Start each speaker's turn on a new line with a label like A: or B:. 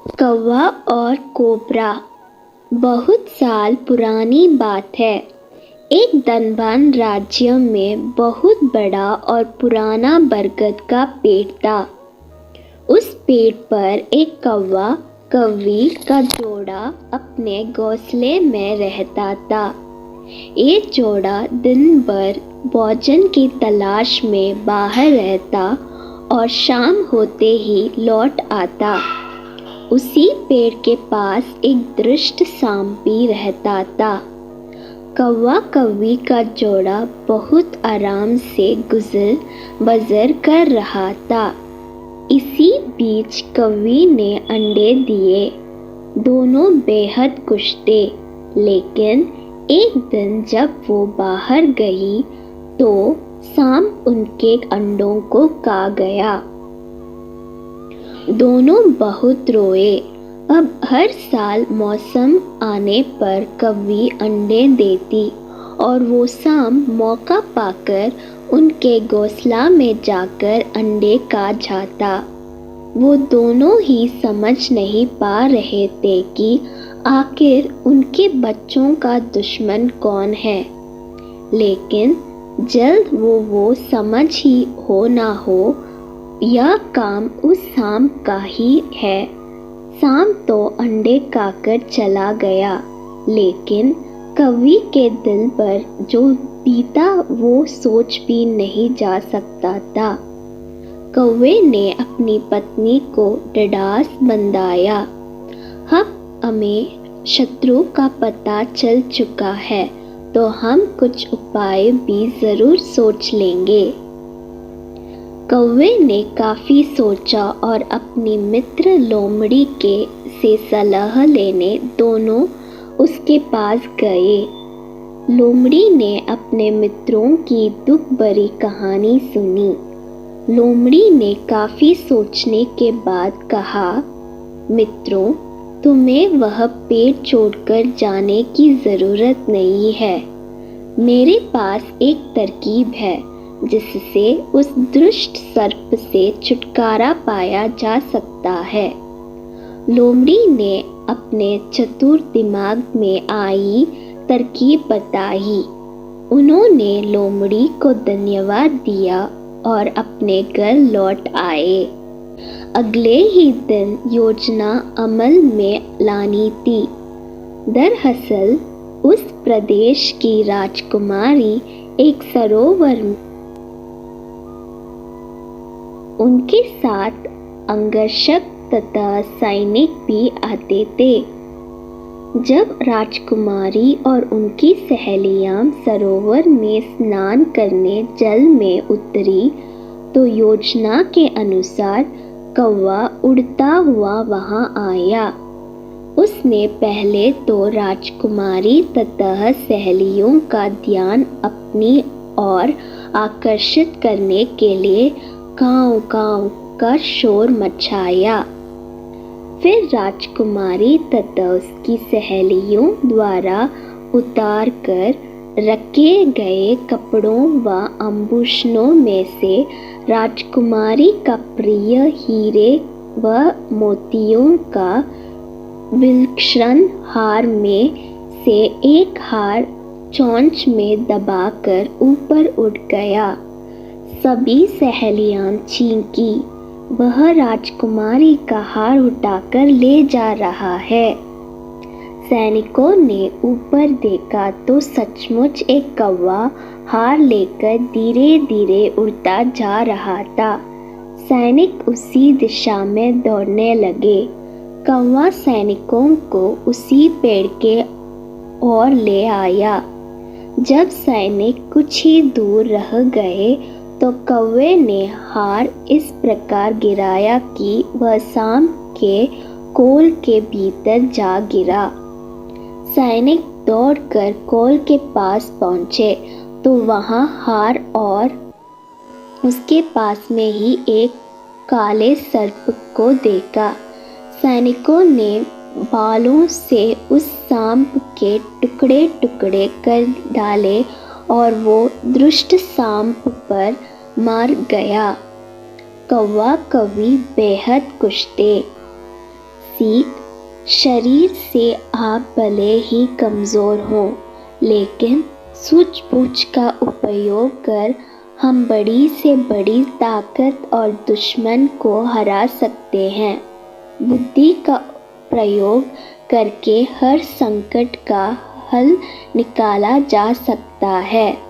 A: कौवा और कोबरा। बहुत साल पुरानी बात है। एक धनवान राज्य में बहुत बड़ा और पुराना बरगद का पेड़ था। उस पेड़ पर एक कौवा कौवी का जोड़ा अपने घोंसले में रहता था। ये जोड़ा दिन भर भोजन की तलाश में बाहर रहता और शाम होते ही लौट आता। उसी पेड़ के पास एक दुष्ट सांप भी रहता था। कौवा कौवी का जोड़ा बहुत आराम से गुजर बसर कर रहा था। इसी बीच कौवी ने अंडे दिए। दोनों बेहद खुश थे, लेकिन एक दिन जब वो बाहर गई तो सांप उनके अंडों को खा गया। दोनों बहुत रोए। अब हर साल मौसम आने पर कौवी अंडे देती और वो सांप मौका पाकर उनके घोंसला में जाकर अंडे खा जाता। वो दोनों ही समझ नहीं पा रहे थे कि आखिर उनके बच्चों का दुश्मन कौन है, लेकिन जल्द वो समझ ही हो ना हो यह काम उस सांप का ही है। सांप तो अंडे खाकर चला गया, लेकिन कौवी के दिल पर जो बीता वो सोच भी नहीं जा सकता था। कौवे ने अपनी पत्नी को ढाढ़स बंधाया। अब हमें शत्रु का पता चल चुका है, तो हम कुछ उपाय भी जरूर सोच लेंगे। कौवे ने काफी सोचा और अपनी मित्र लोमड़ी से सलाह लेने दोनों उसके पास गए। लोमड़ी ने अपने मित्रों की दुख भरी कहानी सुनी। लोमड़ी ने काफी सोचने के बाद कहा, मित्रों, तुम्हें वह पेड़ छोड़कर जाने की जरूरत नहीं है। मेरे पास एक तरकीब है जिससे उस दुष्ट सर्प से छुटकारा पाया जा सकता है। लोमड़ी ने अपने चतुर दिमाग में आई तरकीब बताई। उन्होंने लोमड़ी को धन्यवाद दिया और अपने घर लौट आए। अगले ही दिन योजना अमल में लानी थी। दरअसल उस प्रदेश की राजकुमारी एक सरोवर में उनके साथ अंगरक्षक तथा सैनिक भी आते थे। जब राजकुमारी और उनकी सहेलियां सरोवर में स्नान करने जल में उतरी तो योजना के अनुसार कौवा उड़ता हुआ वहां आया। उसने पहले तो राजकुमारी तथा सहेलियों का ध्यान अपनी ओर आकर्षित करने के लिए काँव काँव का शोर मचाया। फिर राजकुमारी तथा उसकी सहेलियों द्वारा उतार कर रखे गए कपड़ों व आभूषणों में से राजकुमारी का प्रिय हीरे व मोतियों का विलक्षण हार में से एक हार चोंच में दबाकर ऊपर उड़ गया। सभी सहेलियां चींकी, वह राजकुमारी का हार उठाकर ले जा रहा है। सैनिकों ने ऊपर देखा तो सचमुच एक कौवा हार लेकर धीरे धीरे उड़ता जा रहा था। सैनिक उसी दिशा में दौड़ने लगे। कौवा सैनिकों को उसी पेड़ के ओर ले आया। जब सैनिक कुछ ही दूर रह गए तो कौवे ने हार इस प्रकार गिराया कि वह सांप के कोल के भीतर जा गिरा। सैनिक दौड़कर कोल के पास पहुंचे तो वहां हार और उसके पास में ही एक काले सर्प को देखा। सैनिकों ने बालों से उस सांप के टुकड़े टुकड़े कर डाले और वो दुष्ट सांप पर मार गया। कौवा कौवी बेहद खुश थे। सीख, शरीर से आप भले ही कमज़ोर हों, लेकिन सूझबूझ का उपयोग कर हम बड़ी से बड़ी ताकत और दुश्मन को हरा सकते हैं। बुद्धि का प्रयोग करके हर संकट का हल निकाला जा सकता है।